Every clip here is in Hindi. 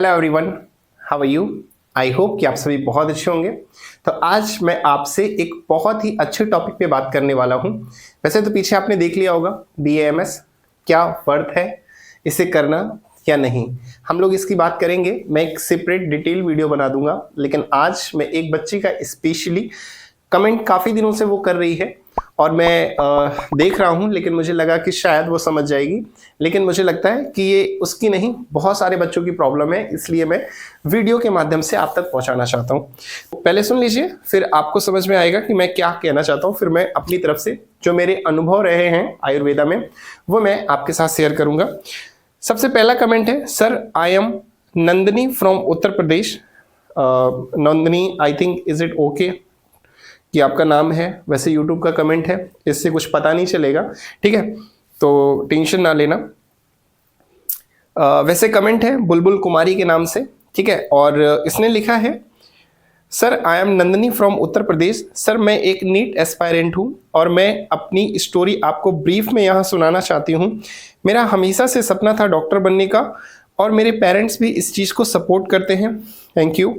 Hello everyone, how are you. I hope कि आप सभी बहुत अच्छे होंगे। तो आज मैं आपसे एक बहुत ही अच्छे टॉपिक पे बात करने वाला हूँ। वैसे तो पीछे आपने देख लिया होगा BAMS क्या वर्थ है, इसे करना या नहीं, हम लोग इसकी बात करेंगे। मैं एक सेपरेट डिटेल वीडियो बना दूंगा, लेकिन आज मैं एक बच्ची का स्पेशली कमेंट काफ़ी दिनों से वो कर रही है और मैं देख रहा हूँ, लेकिन मुझे लगा कि शायद वो समझ जाएगी, लेकिन मुझे लगता है कि ये उसकी नहीं, बहुत सारे बच्चों की प्रॉब्लम है, इसलिए मैं वीडियो के माध्यम से आप तक पहुँचाना चाहता हूँ। पहले सुन लीजिए, फिर आपको समझ में आएगा कि मैं क्या कहना चाहता हूँ। फिर मैं अपनी तरफ से जो मेरे अनुभव रहे हैं आयुर्वेदा में वो मैं आपके साथ शेयर करूँगा। सबसे पहला कमेंट है, sir I am Nandini from Uttar Pradesh. Nandini, I think is it okay कि आपका नाम है, वैसे YouTube का कमेंट है, इससे कुछ पता नहीं चलेगा, ठीक है, तो टेंशन ना लेना। वैसे कमेंट है बुलबुल कुमारी के नाम से, ठीक है, और इसने लिखा है, sir I am Nandini from Uttar Pradesh. Sir मैं एक नीट एस्पायरेंट हूँ और मैं अपनी स्टोरी आपको ब्रीफ में यहाँ सुनाना चाहती हूँ। मेरा हमेशा से सपना था डॉक्टर बनने का और मेरे पेरेंट्स भी इस चीज़ को सपोर्ट करते हैं, थैंक यू।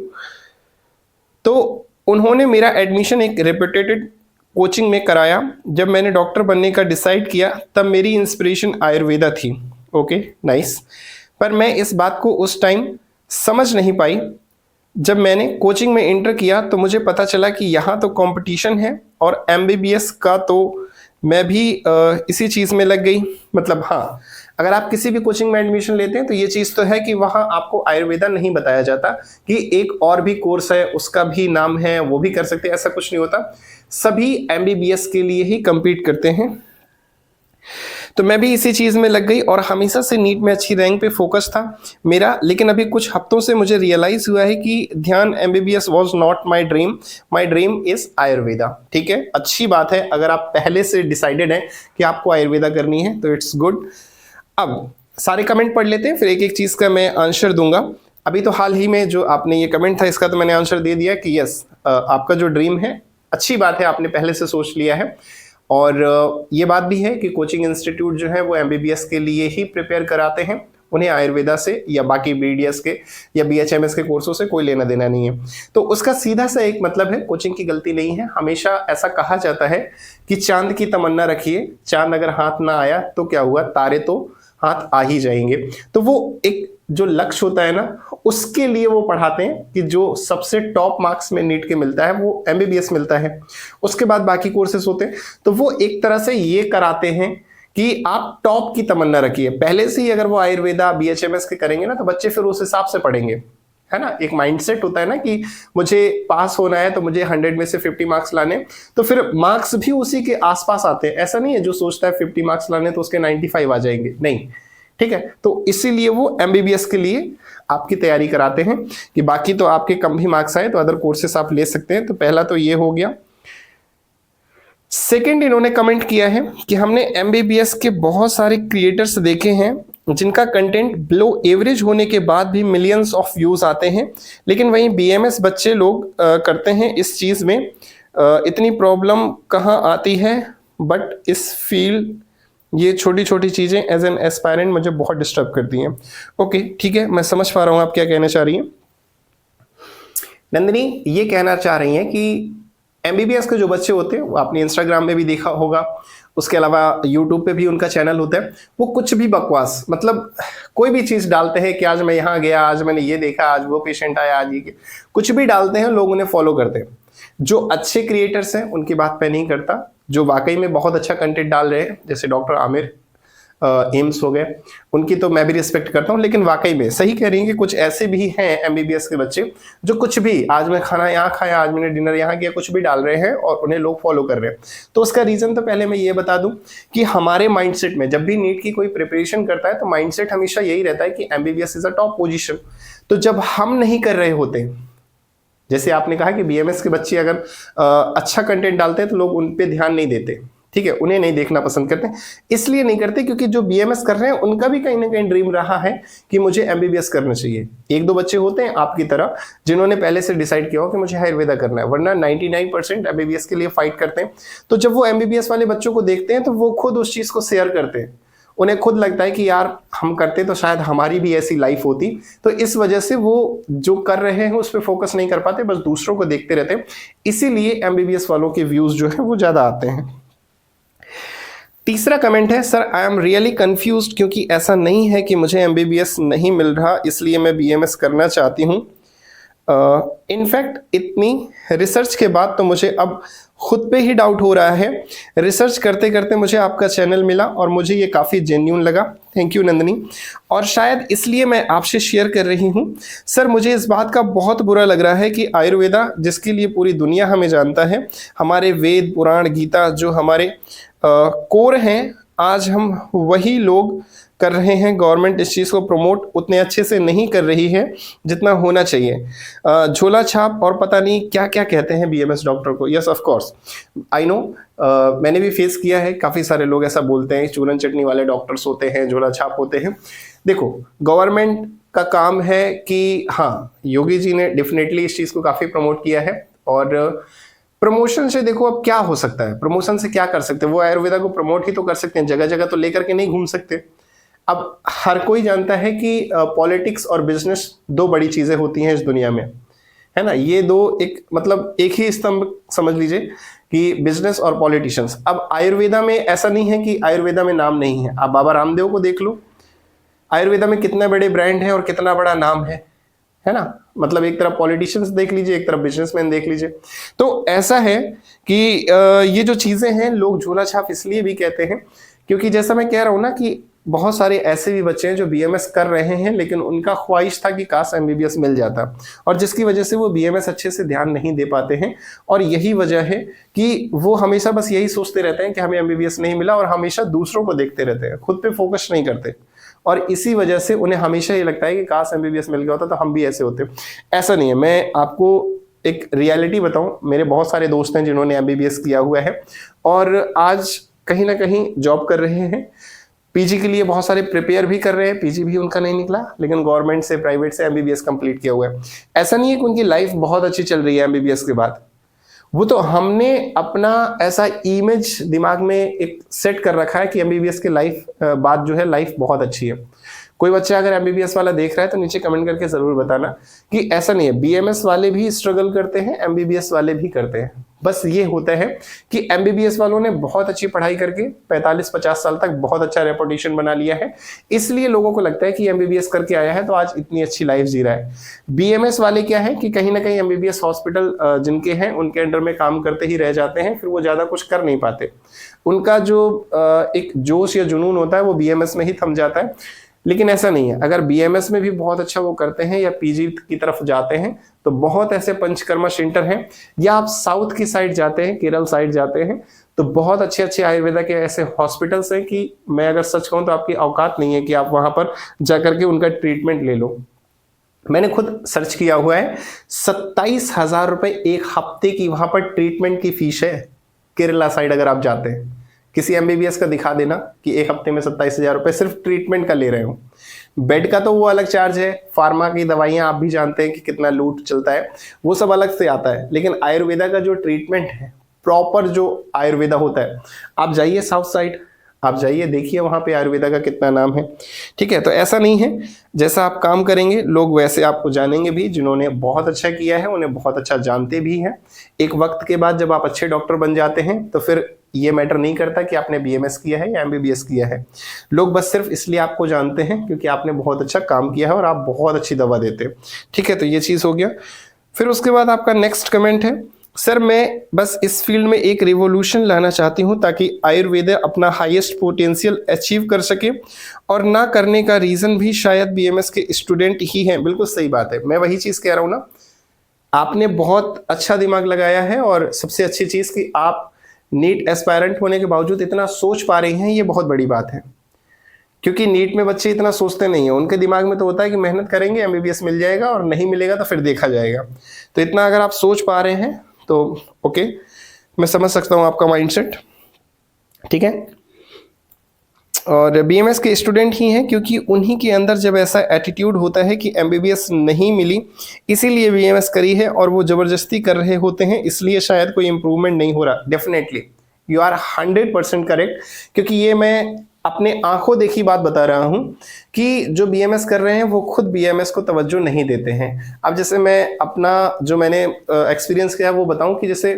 तो उन्होंने मेरा एडमिशन एक रेपुटेटेड कोचिंग में कराया। जब मैंने डॉक्टर बनने का डिसाइड किया तब मेरी इंस्पिरेशन आयुर्वेदा थी। Okay, nice. पर मैं इस बात को उस टाइम समझ नहीं पाई। जब मैंने कोचिंग में एंटर किया तो मुझे पता चला कि यहाँ तो कंपटीशन है और MBBS का, तो मैं भी इसी चीज़ में लग गई। मतलब हाँ, अगर आप किसी भी कोचिंग में एडमिशन लेते हैं तो ये चीज़ तो है कि वहाँ आपको आयुर्वेदा नहीं बताया जाता कि एक और भी कोर्स है, उसका भी नाम है, वो भी कर सकते हैं, ऐसा कुछ नहीं होता। सभी MBBS के लिए ही compete करते हैं। तो मैं भी इसी चीज़ में लग गई और हमेशा से नीट में अच्छी रैंक पे फोकस था मेरा। लेकिन अभी कुछ हफ्तों से मुझे रियलाइज़ हुआ है कि ध्यान MBBS was not my dream is Ayurveda. ठीक है, अच्छी बात है, अगर आप पहले से डिसाइडेड हैं कि आपको आयुर्वेदा करनी है तो इट्स गुड। अब सारे कमेंट पढ़ लेते हैं, फिर एक एक चीज़ का मैं आंसर दूंगा। अभी तो हाल ही में जो आपने ये कमेंट था इसका तो मैंने आंसर दे दिया कि यस, आपका जो ड्रीम है, अच्छी बात है, आपने पहले से सोच लिया है। और ये बात भी है कि कोचिंग इंस्टीट्यूट जो है वो MBBS के लिए ही प्रिपेयर कराते हैं, उन्हें आयुर्वेदा से या बाकी BDS के या BHMS के कोर्सों से कोई लेना देना नहीं है। तो उसका सीधा सा एक मतलब है, कोचिंग की गलती नहीं है। हमेशा ऐसा कहा जाता है कि चांद की तमन्ना रखिए, चांद अगर हाथ ना आया तो क्या हुआ, तारे तो हाथ आ ही जाएंगे। तो वो एक जो लक्ष्य होता है ना, उसके लिए वो पढ़ाते हैं कि जो सबसे टॉप मार्क्स में नीट के मिलता है वो MBBS मिलता है, उसके बाद बाकी कोर्सेस होते हैं। तो वो एक तरह से ये कराते हैं कि आप टॉप की तमन्ना रखिए पहले से ही। अगर वो आयुर्वेदा BHMS के करेंगे ना तो बच्चे फिर उस हिसाब से पढ़ेंगे, है ना। एक माइंडसेट होता है ना कि मुझे पास होना है तो मुझे 100 में से 50 मार्क्स लाने, तो फिर मार्क्स भी उसी के आसपास आते हैं। ऐसा नहीं है जो सोचता है 50 मार्क्स लाने तो उसके 95 आ जाएंगे, नहीं, ठीक है। तो इसीलिए वो MBBS के लिए आपकी तैयारी कराते हैं कि बाकी तो आपके कम भी मार्क्स आए तो अदर कोर्सेस आप ले सकते हैं। तो पहला तो ये हो गया। सेकंड, इन्होंने कमेंट किया है कि हमने MBBS के बहुत सारे क्रिएटर्स देखे हैं जिनका कंटेंट बिलो एवरेज होने के बाद भी मिलियंस ऑफ व्यूज आते हैं, लेकिन वहीं BMS बच्चे लोग करते हैं इस चीज़ में। इतनी प्रॉब्लम कहाँ आती है, बट इस फील्ड ये छोटी छोटी चीज़ें एज एन एस्पायरेंट मुझे बहुत डिस्टर्ब करती हैं। ओके, ठीक है, मैं समझ पा रहा हूँ आप क्या कहना चाह रही हैं। नंदिनी ये कहना चाह रही हैं कि MBBS के जो बच्चे होते हैं, वो आपने इंस्टाग्राम में भी देखा होगा, उसके अलावा यूट्यूब पे भी उनका चैनल होता है, वो कुछ भी बकवास, मतलब कोई भी चीज़ डालते हैं कि आज मैं यहाँ गया, आज मैंने ये देखा, आज वो पेशेंट आया, आज ये, कुछ भी डालते हैं, लोग उन्हें फॉलो करते हैं। जो अच्छे क्रिएटर्स हैं उनकी बात मैं नहीं करता, जो वाकई में बहुत अच्छा कंटेंट डाल रहे हैं, जैसे डॉक्टर आमिर एम्स हो गए, उनकी तो मैं भी रिस्पेक्ट करता हूँ। लेकिन वाकई में सही कह रही हैं कि कुछ ऐसे भी हैं MBBS के बच्चे जो कुछ भी, आज मैं खाना यहाँ खाया, आज मैंने डिनर यहाँ किया, कुछ भी डाल रहे हैं और उन्हें लोग फॉलो कर रहे हैं। तो उसका रीज़न तो पहले मैं ये बता दूं कि हमारे माइंडसेट में जब भी नीट की कोई प्रिपरेशन करता है तो माइंडसेट हमेशा यही रहता है कि MBBS is a top position. तो जब हम नहीं कर रहे होते, जैसे आपने कहा कि BMS के बच्चे अगर अच्छा कंटेंट डालते हैं तो लोग उन पे ध्यान नहीं देते, ठीक है, उन्हें नहीं देखना पसंद करते। इसलिए नहीं करते क्योंकि जो BMS कर रहे हैं उनका भी कहीं ना कहीं ड्रीम रहा है कि मुझे MBBS करना चाहिए। एक दो बच्चे होते हैं आपकी तरह जिन्होंने पहले से डिसाइड किया हो कि मुझे आयुर्वेदा करना है, वरना 99% MBBS के लिए फाइट करते हैं। तो जब वो MBBS वाले बच्चों को देखते हैं तो वो खुद उस चीज़ को शेयर करते हैं, उन्हें खुद लगता है कि यार हम करते तो शायद हमारी भी ऐसी लाइफ होती, तो इस वजह से वो जो कर रहे हैं उस पर फोकस नहीं कर पाते, बस दूसरों को देखते रहते हैं। इसीलिए एमबीबीएस वालों के व्यूज जो है वो ज्यादा आते हैं। तीसरा कमेंट है, sir I am really confused, क्योंकि ऐसा नहीं है कि मुझे एमबीबीएस नहीं मिल रहा, इसलिए मैं बीएमएस करना चाहती हूँ। इनफैक्ट इतनी रिसर्च के बाद तो मुझे अब खुद पे ही डाउट हो रहा है। रिसर्च करते करते मुझे आपका चैनल मिला और मुझे ये काफ़ी जेन्युइन लगा। थैंक यू नंदिनी, और शायद इसलिए मैं आपसे शेयर कर रही हूँ। सर मुझे इस बात का बहुत बुरा लग रहा है कि आयुर्वेदा, जिसके लिए पूरी दुनिया हमें जानता है, हमारे वेद पुराण गीता जो हमारे कोर हैं, आज हम वही लोग कर रहे हैं। गवर्नमेंट इस चीज़ को प्रमोट उतने अच्छे से नहीं कर रही है जितना होना चाहिए। झोला छाप और पता नहीं क्या क्या कहते हैं बीएमएस डॉक्टर को। Yes of course I know, मैंने भी फेस किया है, काफ़ी सारे लोग ऐसा बोलते हैं, चूरन चटनी वाले डॉक्टर्स होते हैं, झोला छाप होते हैं। देखो, गवर्नमेंट का काम है कि हाँ, योगी जी ने डेफिनेटली इस चीज़ को काफ़ी प्रमोट किया है, और प्रमोशन से देखो अब क्या हो सकता है, प्रमोशन से क्या कर सकते हैं, वो आयुर्वेदा को प्रमोट ही तो कर सकते हैं, जगह जगह तो लेकर के नहीं घूम सकते। अब हर कोई जानता है कि पॉलिटिक्स और बिजनेस दो बड़ी चीजें होती हैं इस दुनिया में, है ना। ये दो एक मतलब एक ही स्तंभ समझ लीजिए कि बिजनेस और पॉलिटिशियंस। अब आयुर्वेदा में ऐसा नहीं है कि आयुर्वेदा में नाम नहीं है। आप बाबा रामदेव को देख लो, आयुर्वेदा में कितने बड़े ब्रांड है और कितना बड़ा नाम है ना। मतलब एक तरफ पॉलिटिशियंस देख लीजिए, एक तरफ बिजनेसमैन देख लीजिए। तो ऐसा है कि ये जो चीजें हैं, लोग झोला छाप इसलिए भी कहते हैं क्योंकि जैसा मैं कह रहा हूं ना कि बहुत सारे ऐसे भी बच्चे हैं जो बीएमएस कर रहे हैं, लेकिन उनका ख्वाहिश था कि काश एमबीबीएस मिल जाता, और जिसकी वजह से वो बीएमएस अच्छे से ध्यान नहीं दे पाते हैं। और यही वजह है कि वो हमेशा बस यही सोचते रहते हैं कि हमें एमबीबीएस नहीं मिला, और हमेशा दूसरों को देखते रहते हैं, खुद पे फोकस नहीं करते। और इसी वजह से उन्हें हमेशा ये लगता है कि काश एमबीबीएस मिल गया होता तो हम भी ऐसे होते। ऐसा नहीं है। मैं आपको एक रियलिटी बताऊं, मेरे बहुत सारे दोस्त हैं जिन्होंने एमबीबीएस किया हुआ है और आज कहीं ना कहीं जॉब कर रहे हैं, पीजी के लिए बहुत सारे प्रिपेयर भी कर रहे हैं, पीजी भी उनका नहीं निकला, लेकिन गवर्नमेंट से प्राइवेट से एमबीबीएस कंप्लीट किया हुआ है। ऐसा नहीं है कि उनकी लाइफ बहुत अच्छी चल रही है एमबीबीएस के बाद, वो तो हमने अपना ऐसा इमेज दिमाग में एक सेट कर रखा है कि एमबीबीएस के लाइफ बाद जो है लाइफ बहुत अच्छी है। कोई बच्चा अगर एमबीबीएस वाला देख रहा है तो नीचे कमेंट करके जरूर बताना कि ऐसा नहीं है, बीएमएस वाले भी स्ट्रगल करते हैं, एमबीबीएस वाले भी करते हैं। बस ये होता है कि एमबीबीएस वालों ने बहुत अच्छी पढ़ाई करके 45-50 साल तक बहुत अच्छा रेपुटेशन बना लिया है, इसलिए लोगों को लगता है कि एमबीबीएस करके आया है तो आज इतनी अच्छी लाइफ जी रहा है। बीएमएस वाले क्या है कि कहीं ना कहीं एमबीबीएस हॉस्पिटल जिनके हैं उनके अंडर में काम करते ही रह जाते हैं, फिर वो ज्यादा कुछ कर नहीं पाते। उनका जो एक जोश या जुनून होता है वो बीएमएस में ही थम जाता है। लेकिन ऐसा नहीं है, अगर बीएमएस में भी बहुत अच्छा वो करते हैं या पीजी की तरफ जाते हैं तो बहुत ऐसे पंचकर्मा सेंटर हैं, या आप साउथ की साइड जाते हैं, केरल साइड जाते हैं तो बहुत अच्छे अच्छे आयुर्वेदा के ऐसे हॉस्पिटल्स हैं कि मैं अगर सच कहूं तो आपकी औकात नहीं है कि आप वहां पर जाकर के उनका ट्रीटमेंट ले लो। मैंने खुद सर्च किया हुआ है, 27,000 रुपए एक हफ्ते की वहां पर ट्रीटमेंट की फीस है केरला साइड। अगर आप जाते हैं किसी एमबीबीएस का दिखा देना कि एक हफ्ते में 27,000 रुपए सिर्फ ट्रीटमेंट का ले रहे हो। बेड का तो वो अलग चार्ज है, फार्मा की दवाइयां आप भी जानते हैं कि कितना लूट चलता है, वो सब अलग से आता है। लेकिन आयुर्वेदा का जो ट्रीटमेंट है, प्रॉपर जो आयुर्वेदा होता है, आप जाइए साउथ साइड, आप जाइए देखिए वहां पे आयुर्वेदा का कितना नाम है। ठीक है, तो ऐसा नहीं है, जैसा आप काम करेंगे लोग वैसे आपको जानेंगे भी। जिन्होंने बहुत अच्छा किया है उन्हें बहुत अच्छा जानते भी हैं। एक वक्त के बाद जब आप अच्छे डॉक्टर बन जाते हैं तो फिर ये मैटर नहीं करता कि आपने बीएमएस किया है या एमबीबीएस किया है। लोग बस सिर्फ इसलिए आपको जानते हैं क्योंकि आपने बहुत अच्छा काम किया है और आप बहुत अच्छी दवा देते हैं। ठीक है, तो ये चीज हो गया। फिर उसके बाद आपका नेक्स्ट कमेंट है, सर मैं बस इस फील्ड में एक रिवॉल्यूशन लाना चाहती हूं ताकि आयुर्वेदा अपना हाईएस्ट पोटेंशियल अचीव कर सके, और ना करने का रीजन भी शायद बीएमएस के स्टूडेंट ही हैं। बिल्कुल सही बात है, मैं वही चीज कह रहा हूं ना, आपने बहुत अच्छा दिमाग लगाया है। और सबसे अच्छी चीज कि आप नीट एस्पायरेंट होने के बावजूद इतना सोच पा रही हैं, ये बहुत बड़ी बात है। क्योंकि नीट में बच्चे इतना सोचते नहीं है, उनके दिमाग में तो होता है कि मेहनत करेंगे एमबीबीएस मिल जाएगा, और नहीं मिलेगा तो फिर देखा जाएगा। तो इतना अगर आप सोच पा रहे हैं तो ओके, मैं समझ सकता हूं आपका माइंडसेट। ठीक है, और बीएमएस के स्टूडेंट ही हैं क्योंकि उन्हीं के अंदर जब ऐसा एटीट्यूड होता है कि एमबीबीएस नहीं मिली इसीलिए बीएमएस करी है, और वो जबरदस्ती कर रहे होते हैं, इसलिए शायद कोई इंप्रूवमेंट नहीं हो रहा। डेफिनेटली यू आर 100% करेक्ट, क्योंकि ये मैं अपने आंखों देखी बात बता रहा हूं कि जो बीएमएस कर रहे हैं वो खुद बीएमएस को तवज्जो नहीं देते हैं। अब जैसे मैं अपना जो मैंने एक्सपीरियंस किया वो बताऊं कि जैसे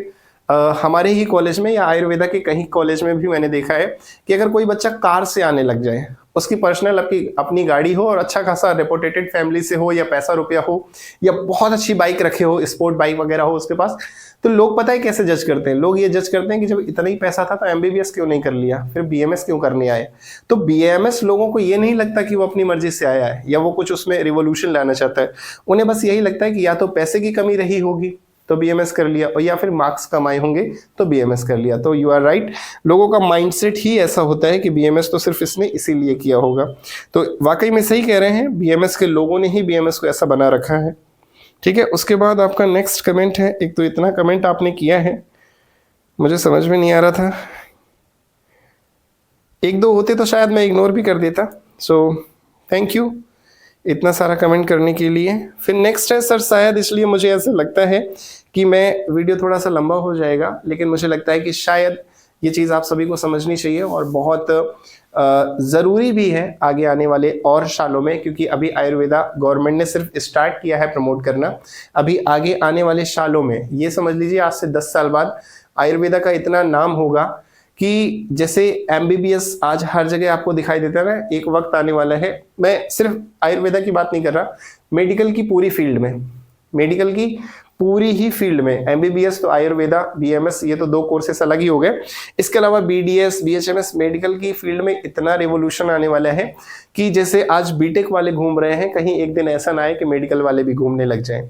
हमारे ही कॉलेज में या आयुर्वेदा के कहीं कॉलेज में भी मैंने देखा है कि अगर कोई बच्चा कार से आने लग जाए, उसकी पर्सनल अपनी गाड़ी हो और अच्छा खासा रेपुटेटेड फैमिली से हो या पैसा रुपया हो या बहुत अच्छी बाइक रखे हो, स्पोर्ट बाइक वगैरह हो उसके पास, तो लोग पता है कैसे जज करते हैं? लोग ये जज करते हैं कि जब इतना ही पैसा था तो एमबीबीएस क्यों नहीं कर लिया, फिर बीएमएस क्यों करने आए। तो बीएमएस लोगों को ये नहीं लगता कि वो अपनी मर्जी से आया है या वो कुछ उसमें रिवोल्यूशन लाना चाहता है। उन्हें बस यही लगता है कि या तो पैसे की कमी रही होगी तो बीएमएस कर लिया, और या फिर मार्क्स कमाए होंगे तो बीएमएस कर लिया। तो यू आर राइट, लोगों का माइंडसेट ही ऐसा होता है कि बीएमएस तो सिर्फ इसने इसीलिए किया होगा। तो वाकई में सही कह रहे हैं, बीएमएस के लोगों ने ही बीएमएस को ऐसा बना रखा है। ठीक है, उसके बाद आपका नेक्स्ट कमेंट है। एक तो इतना कमेंट आपने किया है, मुझे समझ में नहीं आ रहा था, एक दो होते तो शायद मैं इग्नोर भी कर देता। सो थैंक यू इतना सारा कमेंट करने के लिए। फिर नेक्स्ट है सर, शायद इसलिए मुझे ऐसा लगता है कि मैं वीडियो थोड़ा सा लंबा हो जाएगा, लेकिन मुझे लगता है कि शायद ये चीज़ आप सभी को समझनी चाहिए और बहुत ज़रूरी भी है आगे आने वाले और सालों में, क्योंकि अभी आयुर्वेदा गवर्नमेंट ने सिर्फ स्टार्ट किया है प्रमोट करना। अभी आगे आने वाले सालों में ये समझ लीजिए आज से 10 साल बाद आयुर्वेदा का इतना नाम होगा कि जैसे एमबीबीएस आज हर जगह आपको दिखाई देता है ना, एक वक्त आने वाला है, मैं सिर्फ आयुर्वेदा की बात नहीं कर रहा, मेडिकल की पूरी फील्ड में, मेडिकल की पूरी ही फील्ड में, एमबीबीएस तो आयुर्वेदा, बीएमएस ये तो 2 कोर्सेस अलग ही हो गए, इसके अलावा बीडीएस, बीएचएमएस, मेडिकल की फील्ड में इतना रिवोल्यूशन आने वाला है कि जैसे आज बीटेक वाले घूम रहे हैं, कहीं एक दिन ऐसा ना आए कि मेडिकल वाले भी घूमने लग जाएं।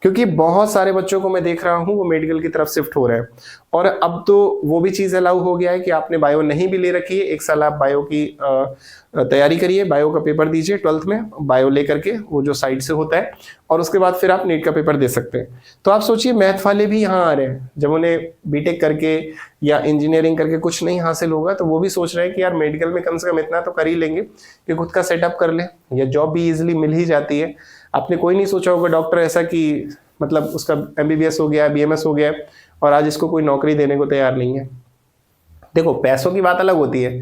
क्योंकि बहुत सारे बच्चों को मैं देख रहा हूँ वो मेडिकल की तरफ शिफ्ट हो रहे हैं, और अब तो वो भी चीज़ अलाउ हो गया है कि आपने बायो नहीं भी ले रखी है, 1 साल आप बायो की तैयारी करिए, बायो का पेपर दीजिए 12th में, बायो लेकर के वो जो साइड से होता है, और उसके बाद फिर आप नीट का पेपर दे सकते हैं। तो आप सोचिए मैथ वाले भी यहाँ आ रहे हैं, जब उन्हें बीटेक करके या इंजीनियरिंग करके कुछ नहीं हासिल होगा तो वो भी सोच रहे हैं कि यार मेडिकल में कम से कम इतना तो कर ही लेंगे कि खुद का सेटअप कर ले, या जॉब भी इजिली मिल ही जाती है। आपने कोई नहीं सोचा होगा डॉक्टर ऐसा कि मतलब उसका एमबीबीएस हो गया, बीएमएस हो गया और आज इसको कोई नौकरी देने को तैयार नहीं है। देखो पैसों की बात अलग होती है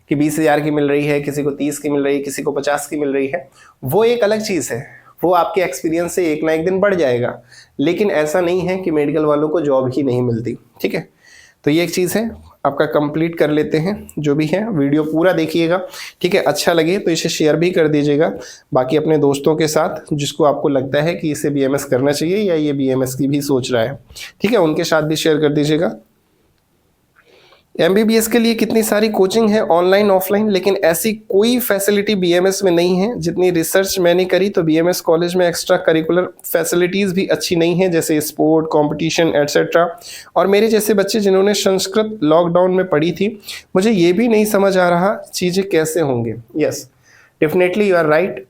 कि 20,000 की मिल रही है, किसी को 30 की मिल रही है, किसी को 50 की मिल रही है, वो एक अलग चीज़ है, वो आपके एक्सपीरियंस से एक ना एक दिन बढ़ जाएगा। लेकिन ऐसा नहीं है कि मेडिकल वालों को जॉब ही नहीं मिलती। ठीक है, तो ये एक चीज़ है, आपका कंप्लीट कर लेते हैं जो भी है। वीडियो पूरा देखिएगा, ठीक है, अच्छा लगे तो इसे शेयर भी कर दीजिएगा बाकी अपने दोस्तों के साथ जिसको आपको लगता है कि इसे बीएमएस करना चाहिए या ये बीएमएस की भी सोच रहा है, ठीक है, उनके साथ भी शेयर कर दीजिएगा। एमबीबीएस के लिए कितनी सारी कोचिंग है ऑनलाइन ऑफलाइन, लेकिन ऐसी कोई फैसिलिटी बीएमएस में नहीं है। जितनी रिसर्च मैंने करी तो बीएमएस कॉलेज में एक्स्ट्रा करिकुलर फैसिलिटीज़ भी अच्छी नहीं है, जैसे स्पोर्ट कंपटीशन एट्सेट्रा। और मेरे जैसे बच्चे जिन्होंने संस्कृत लॉकडाउन में पढ़ी थी, मुझे ये भी नहीं समझ आ रहा चीज़ें कैसे होंगे। Yes definitely you are right.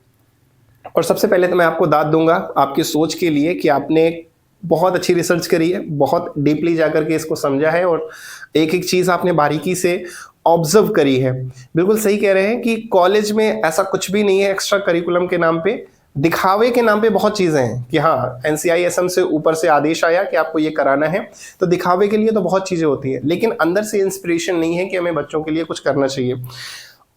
और सबसे पहले तो मैं आपको दाद दूंगा आपकी सोच के लिए कि आपने बहुत अच्छी रिसर्च करी है, बहुत डीपली जाकर के इसको समझा है और एक एक चीज़ आपने बारीकी से ऑब्जर्व करी है। बिल्कुल सही कह रहे हैं कि कॉलेज में ऐसा कुछ भी नहीं है एक्स्ट्रा करिकुलम के नाम पे, दिखावे के नाम पे बहुत चीज़ें हैं कि हाँ NCISM से ऊपर से आदेश आया कि आपको ये कराना है, तो दिखावे के लिए तो बहुत चीज़ें होती हैं, लेकिन अंदर से इंस्पिरेशन नहीं है कि हमें बच्चों के लिए कुछ करना चाहिए।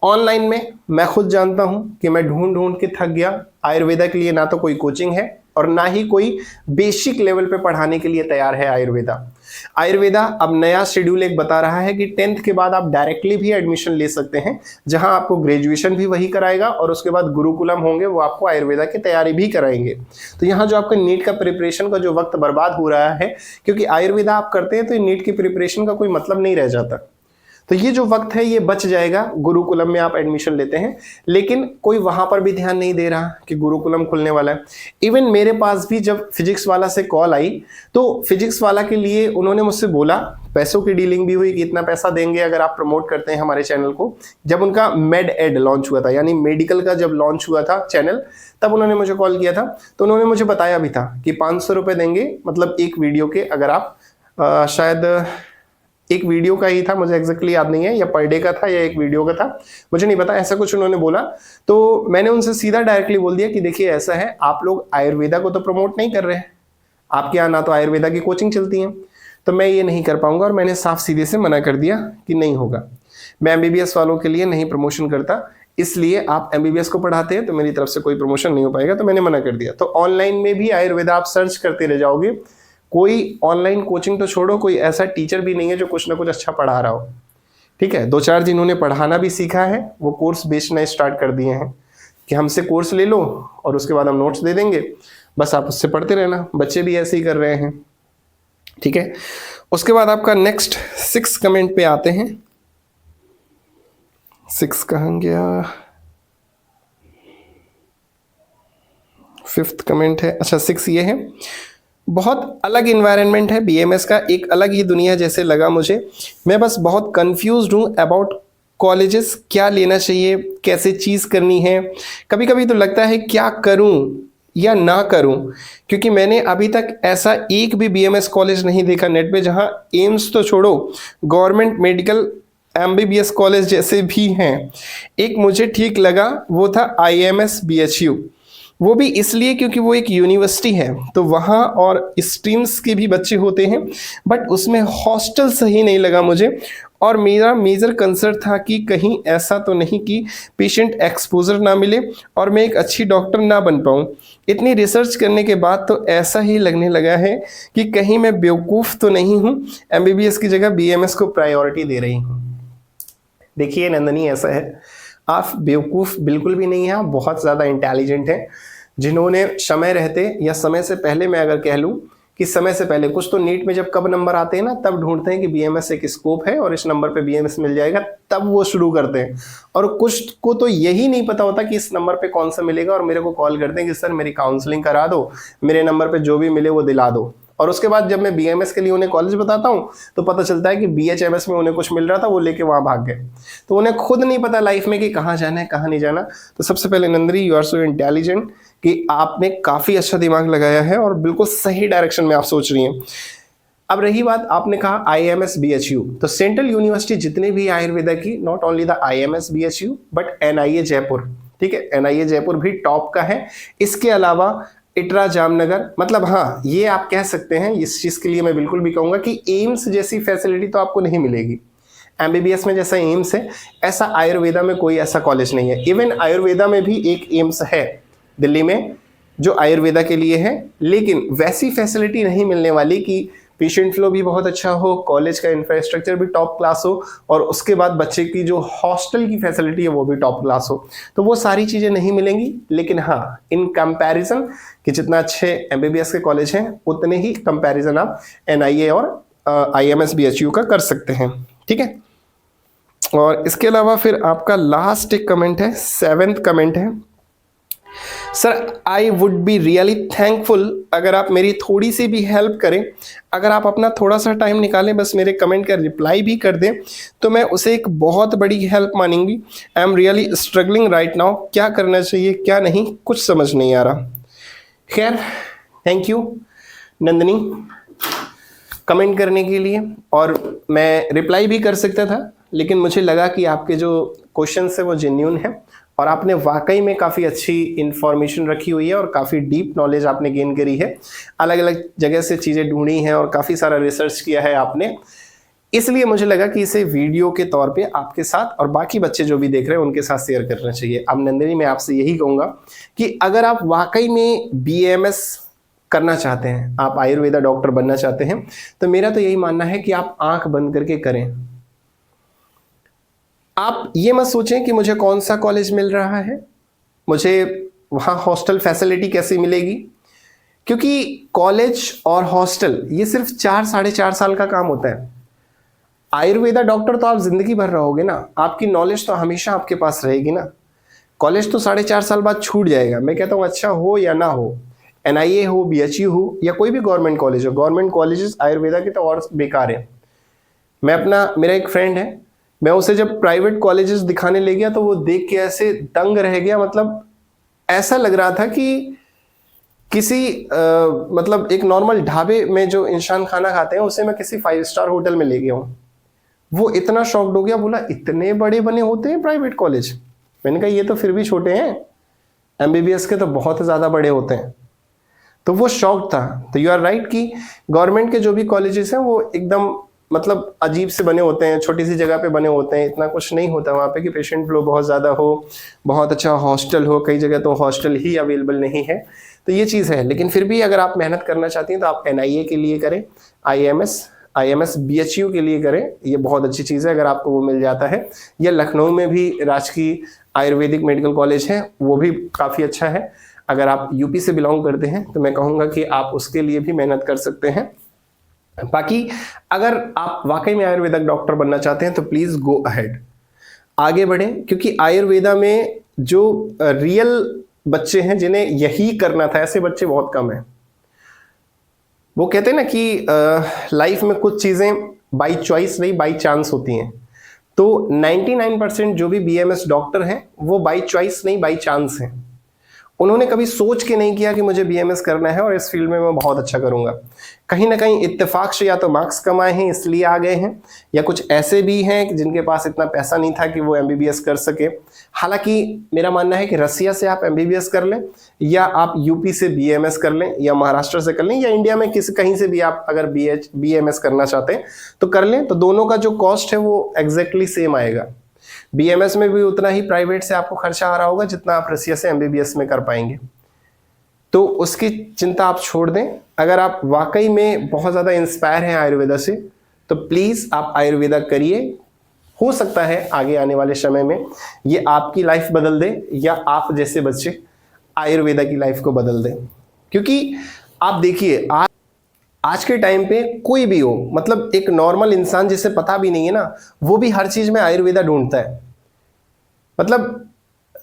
ऑनलाइन में मैं खुद जानता हूं कि मैं ढूंढ ढूंढ के थक गया। आयुर्वेदा के लिए ना तो कोई कोचिंग है और ना ही कोई बेसिक लेवल पे पढ़ाने के लिए तैयार है आयुर्वेदा अब नया शेड्यूल एक बता रहा है कि 10th के बाद आप डायरेक्टली भी एडमिशन ले सकते हैं, जहां आपको ग्रेजुएशन भी वही कराएगा और उसके बाद गुरुकुलम होंगे, वो आपको आयुर्वेदा की तैयारी भी कराएंगे। तो यहाँ जो आपका नीट का प्रिपरेशन का जो वक्त बर्बाद हो रहा है, क्योंकि आयुर्वेदा आप करते हैं तो नीट की प्रिपरेशन का कोई मतलब नहीं रह जाता, तो ये जो वक्त है ये बच जाएगा। गुरुकुलम में आप एडमिशन लेते हैं, लेकिन कोई वहां पर भी ध्यान नहीं दे रहा कि गुरुकुलम खुलने वाला है। इवन मेरे पास भी जब फिजिक्स वाला से कॉल आई तो फिजिक्स वाला के लिए उन्होंने मुझसे बोला, पैसों की डीलिंग भी हुई कि इतना पैसा देंगे अगर आप प्रमोट करते हैं हमारे चैनल को। जब उनका मेड एड लॉन्च हुआ था, यानी मेडिकल का जब लॉन्च हुआ था चैनल, तब उन्होंने मुझे कॉल किया था, तो उन्होंने मुझे बताया भी था कि 500 रुपये देंगे, मतलब एक वीडियो के, अगर आप शायद एक वीडियो का ही था, मुझे एग्जैक्टली याद नहीं है, या पर डे का था या एक वीडियो का था, मुझे नहीं पता, ऐसा कुछ उन्होंने बोला। तो मैंने उनसे सीधा डायरेक्टली बोल दिया कि देखिए ऐसा है, आप लोग आयुर्वेदा को तो प्रमोट नहीं कर रहे हैं, आपके यहाँ ना तो आयुर्वेदा की कोचिंग चलती है, तो मैं ये नहीं कर पाऊंगा। और मैंने साफ सीधे से मना कर दिया कि नहीं होगा। मैं एमबीबीएस वालों के लिए नहीं प्रमोशन करता, इसलिए आप एमबीबीएस को पढ़ाते हैं तो मेरी तरफ से कोई प्रमोशन नहीं हो पाएगा, तो मैंने मना कर दिया। तो ऑनलाइन में भी आयुर्वेदा आप सर्च करते रह जाओगे, कोई ऑनलाइन कोचिंग तो छोड़ो, कोई ऐसा टीचर भी नहीं है जो कुछ ना कुछ अच्छा पढ़ा रहा हो। ठीक है, 2-4 जिन्होंने पढ़ाना भी सीखा है वो कोर्स बेचना स्टार्ट कर दिए हैं कि हमसे कोर्स ले लो और उसके बाद हम नोट्स दे देंगे, बस आप उससे पढ़ते रहना। बच्चे भी ऐसे ही कर रहे हैं। ठीक है, उसके बाद आपका नेक्स्ट 6 कमेंट पे आते हैं। 6 कहाँ गया, 5th कमेंट है। अच्छा 6 ये है, बहुत अलग इन्वायरमेंट है बीएमएस का, एक अलग ही दुनिया जैसे लगा मुझे। मैं बस बहुत कंफ्यूज्ड हूँ अबाउट कॉलेजेस, क्या लेना चाहिए, कैसे चीज़ करनी है। कभी कभी तो लगता है क्या करूँ या ना करूँ, क्योंकि मैंने अभी तक ऐसा एक भी बीएमएस कॉलेज नहीं देखा नेट पे जहाँ एम्स तो छोड़ो, गवर्नमेंट मेडिकल एमबीबीएस कॉलेज जैसे भी हैं। एक मुझे ठीक लगा वो था आईएमएस बीएचयू, वो भी इसलिए क्योंकि वो एक यूनिवर्सिटी है तो वहाँ और स्ट्रीम्स के भी बच्चे होते हैं, बट उसमें हॉस्टल सही नहीं लगा मुझे। और मेरा मेजर कंसर्न था कि कहीं ऐसा तो नहीं कि पेशेंट एक्सपोजर ना मिले और मैं एक अच्छी डॉक्टर ना बन पाऊँ। इतनी रिसर्च करने के बाद तो ऐसा ही लगने लगा है कि कहीं मैं बेवकूफ़ तो नहीं हूँ, एमबीबीएस की जगह बीएमएस को प्रायोरिटी दे रही हूँ। देखिए नंदनी, ऐसा है, आप बेवकूफ़ बिल्कुल भी नहीं हैं, आप बहुत ज़्यादा इंटेलिजेंट हैं, जिन्होंने समय रहते या समय से पहले, मैं अगर कह लूँ कि समय से पहले, कुछ तो नीट में जब कब नंबर आते हैं ना तब ढूंढते हैं कि बीएमएस एक स्कोप है और इस नंबर पे बीएमएस मिल जाएगा, तब वो शुरू करते हैं। और कुछ को तो यही नहीं पता होता कि इस नंबर पे कौन सा मिलेगा और मेरे को कॉल करते हैं कि सर मेरी काउंसलिंग करा दो, मेरे नंबर पे जो भी मिले वो दिला दो। और उसके बाद जब मैं बीएमएस के लिए उन्हें कॉलेज बताता हूँ तो पता चलता है कि बीएचएमएस में उन्हें कुछ मिल रहा था, वो लेके वहां भाग गए। तो उन्हें खुद नहीं पता लाइफ में कि कहाँ जाना है कहाँ नहीं जाना। तो सबसे पहले Nandini, you are so intelligent कि आपने काफी अच्छा दिमाग लगाया है और बिल्कुल सही डायरेक्शन में आप सोच रही हैं। अब रही बात, आपने कहा आईएमएस बीएचयू, तो सेंट्रल यूनिवर्सिटी जितने भी आयुर्वेदा की, not only the IMS BHU but NIA Jaipur, ठीक है, एनआईए जयपुर भी टॉप का है। इसके अलावा इटरा जामनगर, मतलब हाँ ये आप कह सकते हैं, इस चीज के लिए मैं बिल्कुल भी कहूंगा कि एम्स जैसी फैसिलिटी तो आपको नहीं मिलेगी। एमबीबीएस में जैसा एम्स है ऐसा आयुर्वेदा में कोई ऐसा कॉलेज नहीं है। इवन आयुर्वेदा में भी एक एम्स है दिल्ली में जो आयुर्वेदा के लिए है, लेकिन वैसी फैसिलिटी नहीं मिलने वाली कि पेशेंट फ्लो भी बहुत अच्छा हो, कॉलेज का इंफ्रास्ट्रक्चर भी टॉप क्लास हो और उसके बाद बच्चे की जो हॉस्टल की फैसिलिटी है वो भी टॉप क्लास हो। तो वो सारी चीज़ें नहीं मिलेंगी। लेकिन हाँ, इन कंपैरिजन कि जितना अच्छे एमबीबीएस के कॉलेज हैं उतने ही कंपैरिजन आप एनआईए और आईएमएस बीएचयू का कर सकते हैं। ठीक है, और इसके अलावा फिर आपका लास्ट एक कमेंट है, 7th कमेंट है। Sir I would be really thankful अगर आप मेरी थोड़ी सी भी हेल्प करें, अगर आप अपना थोड़ा सा टाइम निकालें, बस मेरे कमेंट का रिप्लाई भी कर दें तो मैं उसे एक बहुत बड़ी हेल्प मानूंगी। I am really struggling right now, क्या करना चाहिए क्या नहीं कुछ समझ नहीं आ रहा। खैर, थैंक यू नंदनी कमेंट करने के लिए, और मैं रिप्लाई भी कर सकता था लेकिन मुझे लगा कि आपके जो क्वेश्चन है वो जेन्युइन है और आपने वाकई में काफ़ी अच्छी इन्फॉर्मेशन रखी हुई है और काफ़ी डीप नॉलेज आपने गेन करी है, अलग अलग जगह से चीज़ें ढूंढी हैं और काफ़ी सारा रिसर्च किया है आपने। इसलिए मुझे लगा कि इसे वीडियो के तौर पे आपके साथ और बाकी बच्चे जो भी देख रहे हैं उनके साथ शेयर करना चाहिए। अब नंदिनी, मैं आपसे यही कहूँगा कि अगर आप वाकई में बीएमएस करना चाहते हैं, आप आयुर्वेदा डॉक्टर बनना चाहते हैं, तो मेरा तो यही मानना है कि आप आंख बंद करके करें। आप ये मत सोचें कि मुझे कौन सा कॉलेज मिल रहा है, मुझे वहाँ हॉस्टल फैसिलिटी कैसी मिलेगी, क्योंकि कॉलेज और हॉस्टल ये सिर्फ 4-4.5 साल का काम होता है। आयुर्वेदा डॉक्टर तो आप जिंदगी भर रहोगे ना, आपकी नॉलेज तो हमेशा आपके पास रहेगी ना। कॉलेज तो 4.5 साल बाद छूट जाएगा। मैं कहता हूँ अच्छा हो या ना हो, एनआईए हो, बीएचयू हो या कोई भी गवर्नमेंट कॉलेज हो, गवर्नमेंट कॉलेजेस आयुर्वेदा के तो और बेकार है। मेरा एक फ्रेंड है, मैं उसे जब प्राइवेट कॉलेजेस दिखाने ले गया तो वो देख के ऐसे दंग रह गया। मतलब ऐसा लग रहा था कि किसी मतलब एक नॉर्मल ढाबे में जो इंसान खाना खाते हैं उसे मैं किसी 5 स्टार होटल में ले गया हूँ। वो इतना शॉक्ड हो गया, बोला इतने बड़े बने होते हैं प्राइवेट कॉलेज। मैंने कहा ये तो फिर भी छोटे हैं, एमबीबीएस के तो बहुत ज़्यादा बड़े होते हैं। तो वो शॉक्ड था। तो यू आर राइट कि गवर्नमेंट के जो भी कॉलेजेस हैं वो एकदम मतलब अजीब से बने होते हैं, छोटी सी जगह पे बने होते हैं, इतना कुछ नहीं होता वहाँ पे कि पेशेंट फ्लो बहुत ज़्यादा हो, बहुत अच्छा हॉस्टल हो, कई जगह तो हॉस्टल ही अवेलेबल नहीं है, तो ये चीज़ है। लेकिन फिर भी अगर आप मेहनत करना चाहती हैं तो आप NIA के लिए करें, IMS BHU के लिए करें, ये बहुत अच्छी चीज़ है अगर आपको वो मिल जाता है। या लखनऊ में भी राजकीय आयुर्वेदिक मेडिकल कॉलेज है, वो भी काफ़ी अच्छा है। अगर आप यूपी से बिलोंग करते हैं तो मैं कहूँगा कि आप उसके लिए भी मेहनत कर सकते हैं। बाकी अगर आप वाकई में आयुर्वेदिक डॉक्टर बनना चाहते हैं तो प्लीज़ गो अहेड, आगे बढ़ें, क्योंकि आयुर्वेदा में जो रियल बच्चे हैं जिन्हें यही करना था, ऐसे बच्चे बहुत कम हैं। वो कहते हैं ना कि लाइफ में कुछ चीज़ें बाई चॉइस नहीं बाई चांस होती हैं। तो 99% जो भी BMS डॉक्टर हैं वो बाई चॉइस नहीं बाई चांस हैं। उन्होंने कभी सोच के नहीं किया कि मुझे BMS करना है और इस फील्ड में मैं बहुत अच्छा करूंगा। कहीं ना कहीं इत्तेफाक से या तो मार्क्स कमाए हैं इसलिए आ गए हैं, या कुछ ऐसे भी हैं जिनके पास इतना पैसा नहीं था कि वो MBBS कर सके। हालांकि मेरा मानना है कि रसिया से आप MBBS कर लें, या आप यूपी से BMS कर लें, या महाराष्ट्र से कर लें, या इंडिया में किसी कहीं से भी आप अगर BMS करना चाहते हैं तो कर लें। तो दोनों का जो कॉस्ट है वो एग्जैक्टली सेम आएगा। BMS में भी उतना ही प्राइवेट से आपको खर्चा आ रहा होगा जितना आप रसिया से MBBS में कर पाएंगे। तो उसकी चिंता आप छोड़ दें। अगर आप वाकई में बहुत ज़्यादा इंस्पायर हैं आयुर्वेदा से तो प्लीज़ आप आयुर्वेदा करिए। हो सकता है आगे आने वाले समय में ये आपकी लाइफ बदल दे, या आप जैसे बच्चे आयुर्वेदा की लाइफ को बदल दें। क्योंकि आप देखिए आज के टाइम पे कोई भी हो, मतलब एक नॉर्मल इंसान जिसे पता भी नहीं है ना, वो भी हर चीज में आयुर्वेदा ढूंढता है। मतलब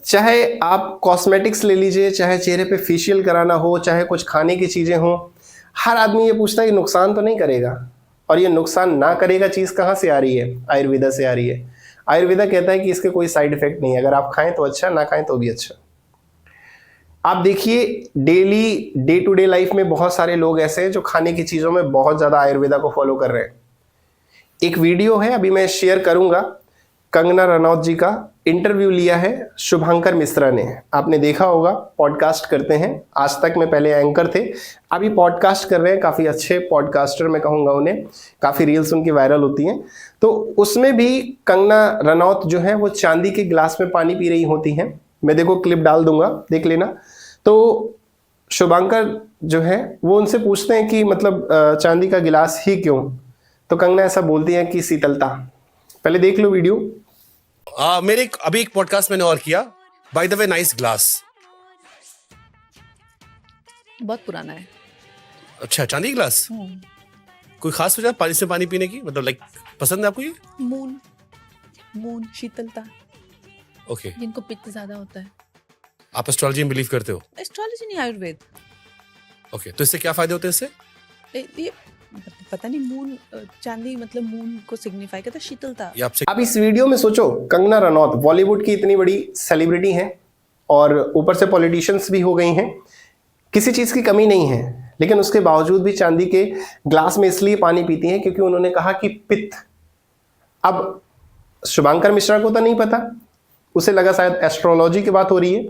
चाहे आप कॉस्मेटिक्स ले लीजिए, चाहे चेहरे पे फेशियल कराना हो, चाहे कुछ खाने की चीजें हो, हर आदमी ये पूछता है कि नुकसान तो नहीं करेगा। और ये नुकसान ना करेगा चीज कहाँ से आ रही है? आयुर्वेदा से आ रही है। आयुर्वेदा कहता है कि इसके कोई साइड इफेक्ट नहीं है, अगर आप खाएं तो अच्छा, ना खाएं तो भी अच्छा। आप देखिए daily day to day life में बहुत सारे लोग ऐसे हैं जो खाने की चीज़ों में बहुत ज़्यादा आयुर्वेदा को फॉलो कर रहे हैं। एक वीडियो है अभी मैं शेयर करूंगा, कंगना रनौत जी का इंटरव्यू लिया है शुभंकर मिश्रा ने। आपने देखा होगा, पॉडकास्ट करते हैं, आज तक में पहले एंकर थे, अभी पॉडकास्ट कर रहे हैं। काफ़ी अच्छे पॉडकास्टर मैं कहूँगा उन्हें, काफ़ी रील्स उनकी वायरल होती हैं। तो उसमें भी कंगना रनौत जो है वो चांदी के गिलास में पानी पी रही होती हैं। मैं देखो क्लिप डाल दूंगा, देख लेना। तो शुभंकर जो है वो उनसे पूछते हैं कि मतलब चांदी का गिलास ही क्यों? तो कंगना ऐसा बोलती है कि शीतलता। पहले देख लो वीडियो। मेरे अभी एक पॉडकास्ट मैंने और किया, by the way nice glass. बहुत पुराना है। अच्छा, चांदी ग्लास। कोई खास वजह पानी से पानी पीने की, मतलब लाइक पसंद है आपको ये? मून शीतलता। ओके। जिनको पित्त ज्यादा होता है। आप एस्ट्रोलॉजी में बिलीव करते हो? एस्ट्रोलॉजी नहीं, आयुर्वेद। ओके, तो इससे क्या फायदे होते हैं इससे? ये पता नहीं, मून चांदी मतलब मून को सिग्निफाई करता है, शीतलता। ये आपसे अब इस वीडियो में सोचो, कंगना रनौत बॉलीवुड की इतनी बड़ी सेलिब्रिटी हैं और ऊपर से पॉलिटिशियंस भी हो गई हैं, किसी चीज़ की कमी नहीं है, लेकिन उसके बावजूद भी चांदी के ग्लास में इसलिए पानी पीती हैं क्योंकि उन्होंने कहा कि पित्त। अब शुभंकर मिश्रा को तो नहीं पता, उसे लगा शायद एस्ट्रोलॉजी की बात हो रही है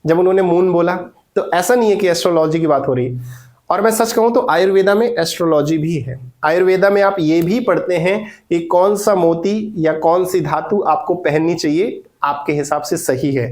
जब उन्होंने मून बोला, तो ऐसा नहीं है कि एस्ट्रोलॉजी की बात हो रही है। और मैं सच कहूं तो आयुर्वेदा में एस्ट्रोलॉजी भी है। आयुर्वेदा में आप ये भी पढ़ते हैं कि कौन सा मोती या कौन सी धातु आपको पहननी चाहिए, आपके हिसाब से सही है।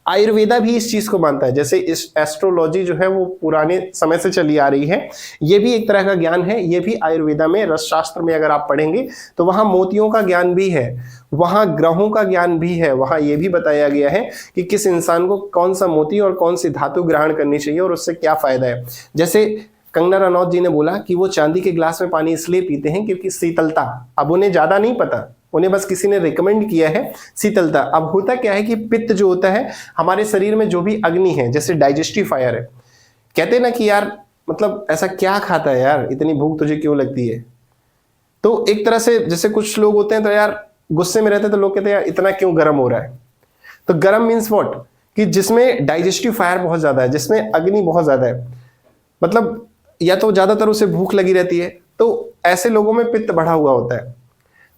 आयुर्वेदा भी इस चीज को मानता है। जैसे इस एस्ट्रोलॉजी जो है वो पुराने समय से चली आ रही है, ये भी एक तरह का ज्ञान है। ये भी आयुर्वेदा में, रसशास्त्र में अगर आप पढ़ेंगे तो वहाँ मोतियों का ज्ञान भी है, वहाँ ग्रहों का ज्ञान भी है, वहाँ ये भी बताया गया है कि किस इंसान को कौन सा मोती और कौन सी धातु ग्रहण करनी चाहिए और उससे क्या फायदा है। जैसे कंगना रनौत जी ने बोला कि वो चांदी के ग्लास में पानी इसलिए पीते हैं क्योंकि शीतलता। अब उन्हें ज्यादा नहीं पता, उन्हें बस किसी ने रिकमेंड किया है शीतलता। अब होता क्या है कि पित्त जो होता है हमारे शरीर में, जो भी अग्नि है, जैसे डाइजेस्टिव फायर है, कहते हैं ना कि यार मतलब ऐसा क्या खाता है यार, इतनी भूख तुझे क्यों लगती है? तो एक तरह से जैसे कुछ लोग होते हैं तो यार गुस्से में रहते हैं तो लोग कहते हैं यार इतना क्यों गर्म हो रहा है। तो गर्म मीन्स व्हाट, कि जिसमें डाइजेस्टिव फायर बहुत ज्यादा है, जिसमें अग्नि बहुत ज्यादा है, मतलब या तो ज्यादातर उसे भूख लगी रहती है, तो ऐसे लोगों में पित्त बढ़ा हुआ होता है,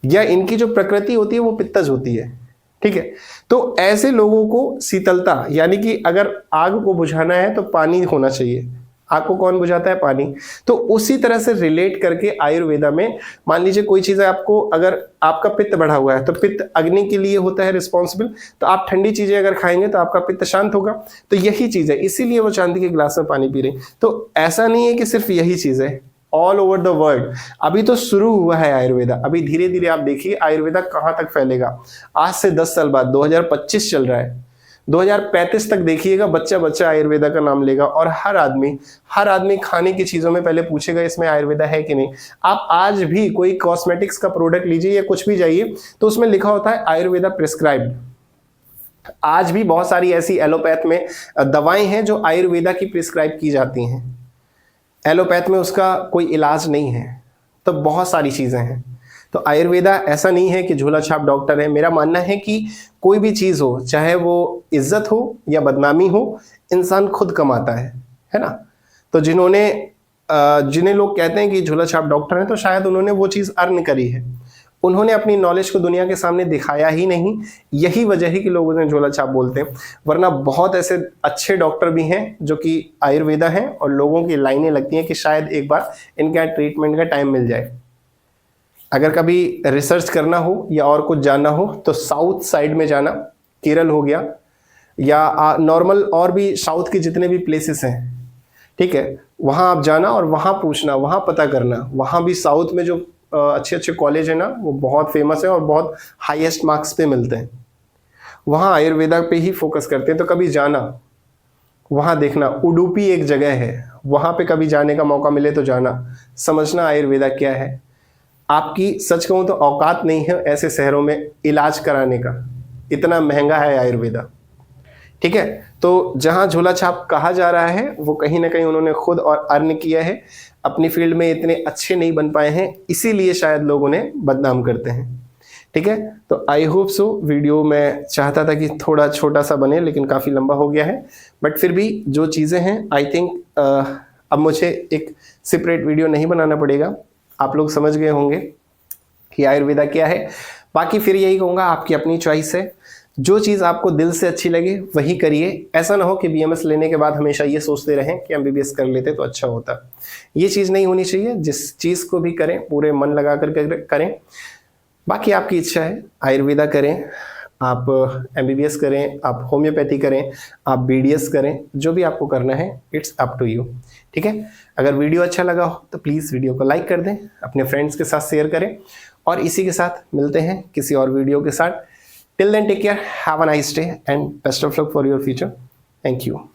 या इनकी जो प्रकृति होती है वो पित्तज होती है। ठीक है, तो ऐसे लोगों को शीतलता, यानी कि अगर आग को बुझाना है तो पानी होना चाहिए, आग को कौन बुझाता है? पानी। तो उसी तरह से रिलेट करके आयुर्वेदा में मान लीजिए कोई चीज़ है, आपको अगर आपका पित्त बढ़ा हुआ है तो पित्त अग्नि के लिए होता है रिस्पॉन्सिबल, तो आप ठंडी चीजें अगर खाएंगे तो आपका पित्त शांत होगा। तो यही चीज है, इसीलिए वो चांदी के गिलास में पानी पी रहे। तो ऐसा नहीं है कि सिर्फ यही चीज है, ऑल ओवर द वर्ल्ड अभी तो शुरू हुआ है आयुर्वेदा। अभी धीरे धीरे आप देखिए आयुर्वेदा कहां तक फैलेगा। आज से 10 साल बाद 2025 चल रहा है, 2035 तक देखिएगा बच्चा बच्चा आयुर्वेदा का नाम लेगा, और हर आदमी खाने की चीजों में पहले पूछेगा इसमें आयुर्वेदा है कि नहीं। आप आज भी कोई कॉस्मेटिक्स का प्रोडक्ट लीजिए या कुछ भी जाइए तो उसमें लिखा होता है आयुर्वेदा प्रिस्क्राइब्ड। आज भी बहुत सारी ऐसी एलोपैथ में दवाएं हैं जो आयुर्वेदा की प्रिस्क्राइब की जाती हैं, एलोपैथ में उसका कोई इलाज नहीं है। तो बहुत सारी चीजें हैं। तो आयुर्वेदा ऐसा नहीं है कि झोला छाप डॉक्टर है। मेरा मानना है कि कोई भी चीज हो, चाहे वो इज्जत हो या बदनामी हो, इंसान खुद कमाता है ना। तो जिन्हें लोग कहते हैं कि झोला छाप डॉक्टर हैं, तो शायद उन्होंने वो चीज अर्न करी है, उन्होंने अपनी नॉलेज को दुनिया के सामने दिखाया ही नहीं। यही वजह है कि लोग उन्हें झोला छाप बोलते हैं। वरना बहुत ऐसे अच्छे डॉक्टर भी हैं जो कि आयुर्वेदा हैं, और लोगों की लाइनें लगती हैं कि शायद एक बार इनका ट्रीटमेंट का टाइम मिल जाए। अगर कभी रिसर्च करना हो या और कुछ जानना हो तो साउथ साइड में जाना, केरल हो गया, या नॉर्मल और भी साउथ के जितने भी प्लेसेस हैं, ठीक है, वहाँ आप जाना और वहाँ पूछना, वहाँ पता करना। वहाँ भी साउथ में जो अच्छे अच्छे कॉलेज है ना, वो बहुत फेमस है और बहुत हाईएस्ट मार्क्स पे मिलते हैं। वहाँ आयुर्वेदा पे ही फोकस करते हैं। तो कभी जाना, वहाँ देखना। उडुपी एक जगह है, वहाँ पे कभी जाने का मौका मिले तो जाना, समझना आयुर्वेदा क्या है। आपकी सच कहूँ तो औकात नहीं है ऐसे शहरों में इलाज कराने का, इतना महंगा है आयुर्वेदा, ठीक है। तो जहाँ झोला छाप कहा जा रहा है वो कहीं ना कहीं उन्होंने खुद और अर्न किया है। अपनी फील्ड में इतने अच्छे नहीं बन पाए हैं, इसीलिए शायद लोग उन्हें बदनाम करते हैं, ठीक है। तो आई होप सो वीडियो मैं चाहता था कि थोड़ा छोटा सा बने, लेकिन काफ़ी लंबा हो गया है। बट फिर भी जो चीज़ें हैं आई थिंक अब मुझे एक सेपरेट वीडियो नहीं बनाना पड़ेगा। आप लोग समझ गए होंगे कि आयुर्वेदा क्या है। बाकी फिर यही कहूँगा, आपकी अपनी चॉइस है। जो चीज़ आपको दिल से अच्छी लगे वही करिए। ऐसा ना हो कि बीएमएस लेने के बाद हमेशा ये सोचते रहें कि एमबीबीएस कर लेते तो अच्छा होता। ये चीज़ नहीं होनी चाहिए। जिस चीज़ को भी करें पूरे मन लगा कर करें। बाकी आपकी इच्छा है, आयुर्वेदा करें, आप एमबीबीएस करें, आप होम्योपैथी करें, आप बीडीएस करें, जो भी आपको करना है इट्स अप टू यू, ठीक है। अगर वीडियो अच्छा लगा हो तो प्लीज़ वीडियो को लाइक कर दें, अपने फ्रेंड्स के साथ शेयर करें, और इसी के साथ मिलते हैं किसी और वीडियो के साथ। Till then, take care, have a nice day, and best of luck for your future. Thank you.